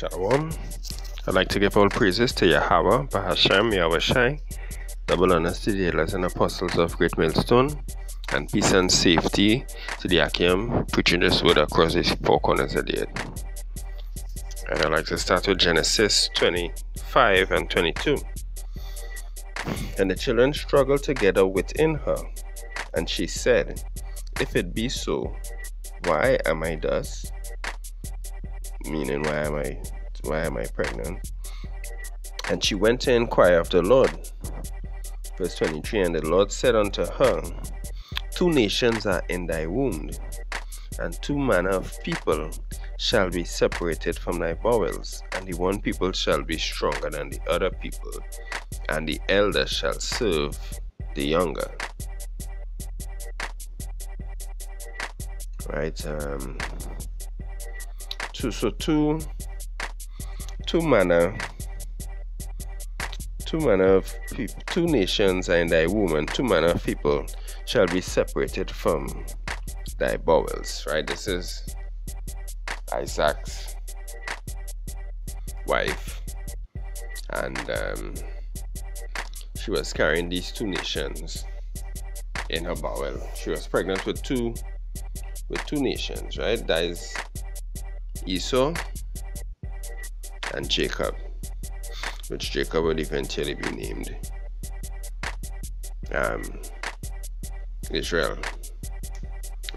Shalom. I'd like to give all praises to Yahweh, Bahashem, Yahushai, double honors to the elders and apostles of Great Millstone, and peace and safety to the Akim, preaching this word across the four corners of the earth. And I'd like to start with Genesis 25 and 22. And the children struggled together within her, and she said, "If it be so, why am I thus?" Meaning, why am I pregnant? And she went to inquire of the Lord. Verse 23, and the Lord said unto her, "Two nations are in thy womb, and two manner of people shall be separated from thy bowels, and the one people shall be stronger than the other people, and the elder shall serve the younger." Right? Two manner of people, two nations are in thy womb, and two manner of people shall be separated from thy bowels. Right? This is Isaac's wife, and she was carrying these two nations in her bowel. She was pregnant with two nations, right? That is Esau and Jacob, which Jacob would eventually be named Israel,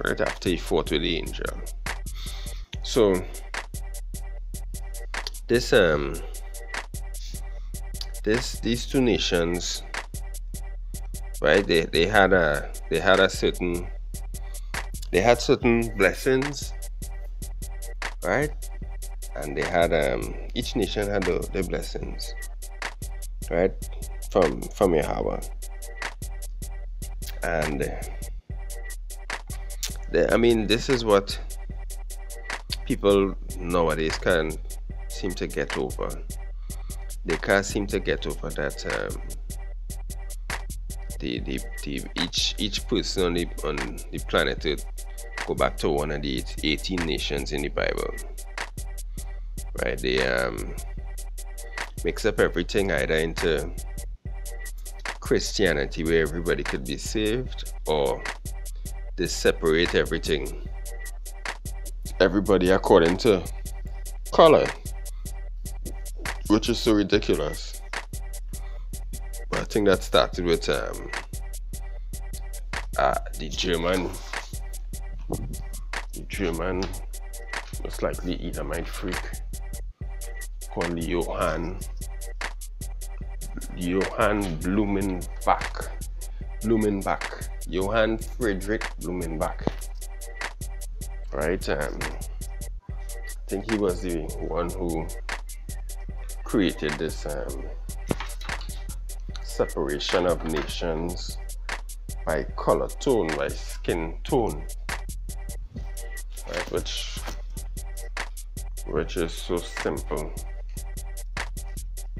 right after he fought with the angel. So these two nations, right? They had certain blessings, right? And they had each nation had their blessings, right, from Yahweh. And this is what people nowadays can't seem to get over. They can't seem to get over that each person on the planet Earth go back to one of the 18 nations in the Bible. Right? They mix up everything either into Christianity, where everybody could be saved, or they separate everybody according to color, which is so ridiculous. But I think that started with the German, most likely Edomite freak called Johann Blumenbach, Johann Friedrich Blumenbach. Right? I think he was the one who created this separation of nations by color tone, by skin tone, right? Which is so simple,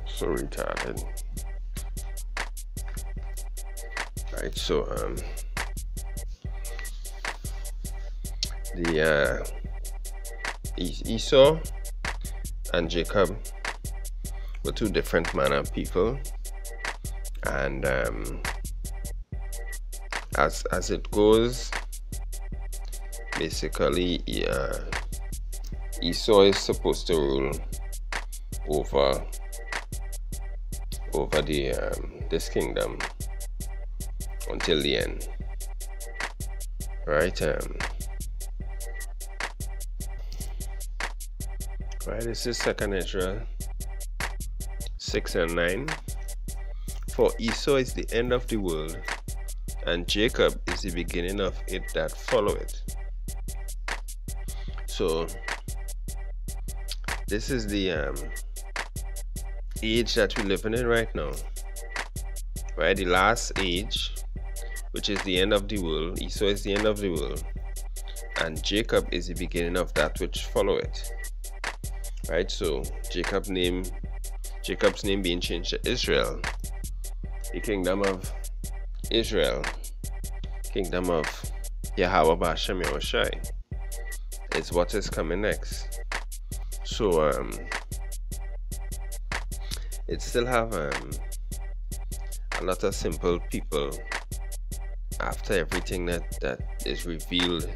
so retarded, right? So the Esau and Jacob were two different manner of people, and as it goes, basically Esau is supposed to rule over this kingdom until the end, right? Right, this is 2nd Ezra 6 and 9. For Esau is the end of the world, and Jacob is the beginning of it that follow it. So this is the age that we're living in right now, right? The last age, which is the end of the world. Esau is the end of the world, and Jacob is the beginning of that which follow it, right? So Jacob's name being changed to Israel, the kingdom of Israel, kingdom of Yahweh Bahashem Yahushai, is what is coming next. So it still have a lot of simple people after everything that is revealed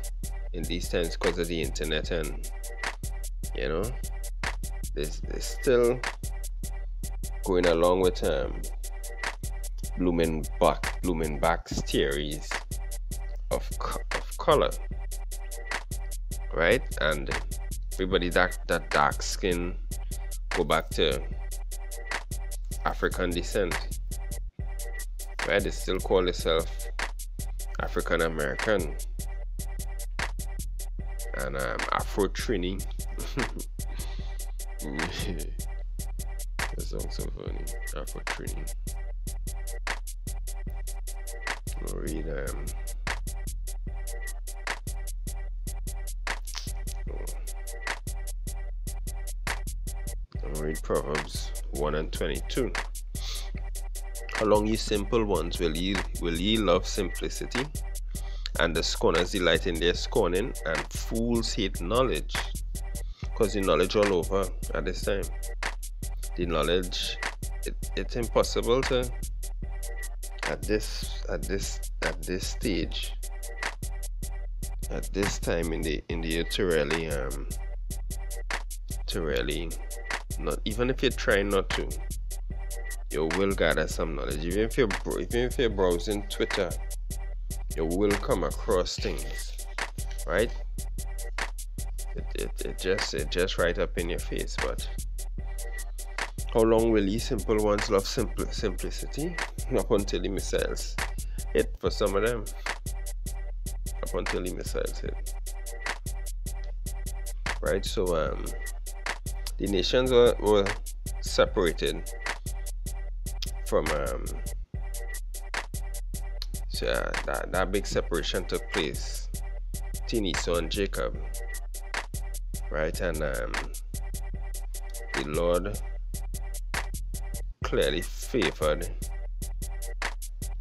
in these times because of the internet, and you know, they're still going along with Blumenbach's theories of color, right? And everybody that dark skin go back to African descent, right? They still call themselves African American and Afro Trini. That sounds so funny. Afro Trini. I'll read Proverbs 1 and 22. How long ye simple ones will ye love simplicity? And the scorners delight in their scorning, and fools hate knowledge. Because the knowledge all over at this time. The knowledge, it's impossible to at this stage, at this time in the year to really not, even if you're trying not to, you will gather some knowledge. Even if you're browsing Twitter, you will come across things, right? It just right up in your face. But how long will these simple ones love simplicity? Up until the missiles hit for some of them. Up until the missiles hit. Right? So the nations were separated from so that big separation took place between Esau and Jacob. Right? And the Lord clearly favored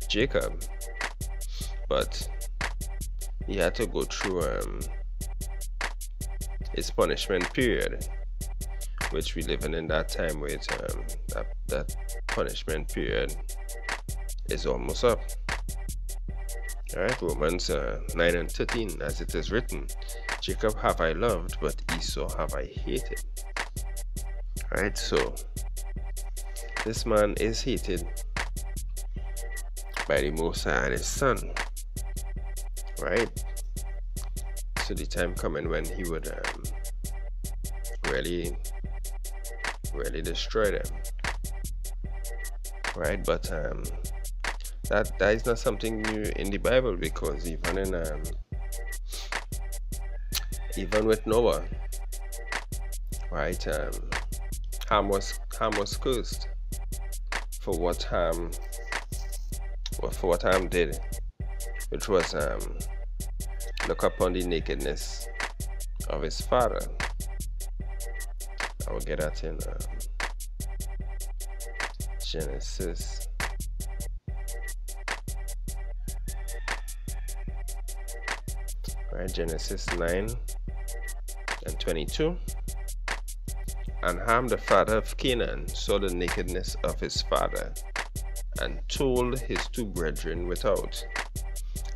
Jacob, but he had to go through his punishment period, which we living in that time with that punishment period is almost up. Alright, Romans 9 and 13, as it is written, Jacob have I loved, but Esau have I hated. Right, so this man is hated by the Most High and his son. Right? So the time coming when he would really destroy them. Right? But that is not something new in the Bible, because even with Noah, right, Ham was cursed for what Ham did, which was look upon the nakedness of his father. I will get that in Genesis. Right, Genesis 9 and 22. And Ham, the father of Canaan, saw the nakedness of his father, and told his two brethren without.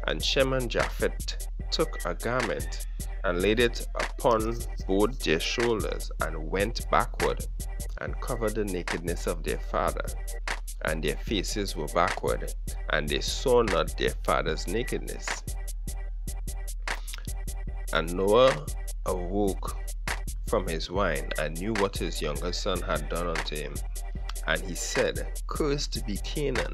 And Shem and Japheth took a garment, and laid it upon both their shoulders, and went backward, and covered the nakedness of their father. And their faces were backward, and they saw not their father's nakedness. And Noah awoke from his wine, and knew what his younger son had done unto him. And he said, Cursed be Canaan,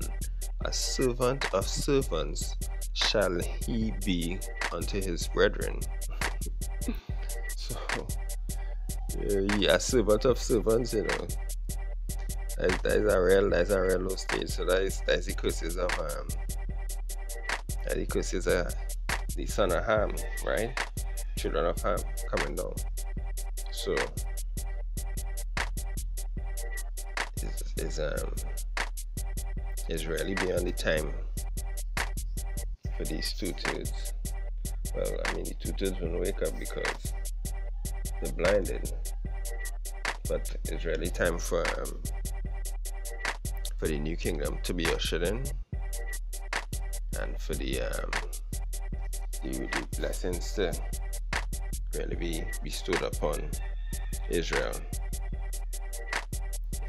a servant of servants shall he be unto his brethren. So, a servant of servants, you know. That is a real low stage. So that's the curses of the son of Ham, right? Children of Ham coming down. So is really beyond the time for these two-thirds. Well, I mean, the two-thirds will wake up because they're blinded, but it's really time for for the new kingdom to be ushered in, and for the blessings to really be bestowed upon Israel.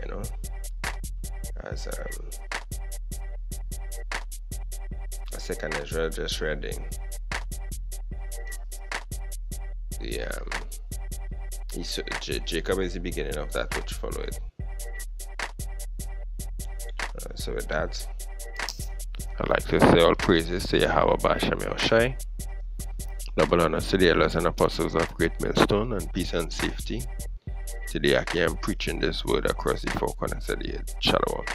You know, as Second Israel just reading the Jacob is the beginning of that which followed. So with that, I'd like to say all praises to Yahweh Ba'Shem Yahushai. Double honors to the elders and apostles of Great Millstone, and peace and safety to the Akim preaching this word across the four corners of the earth. Shalom.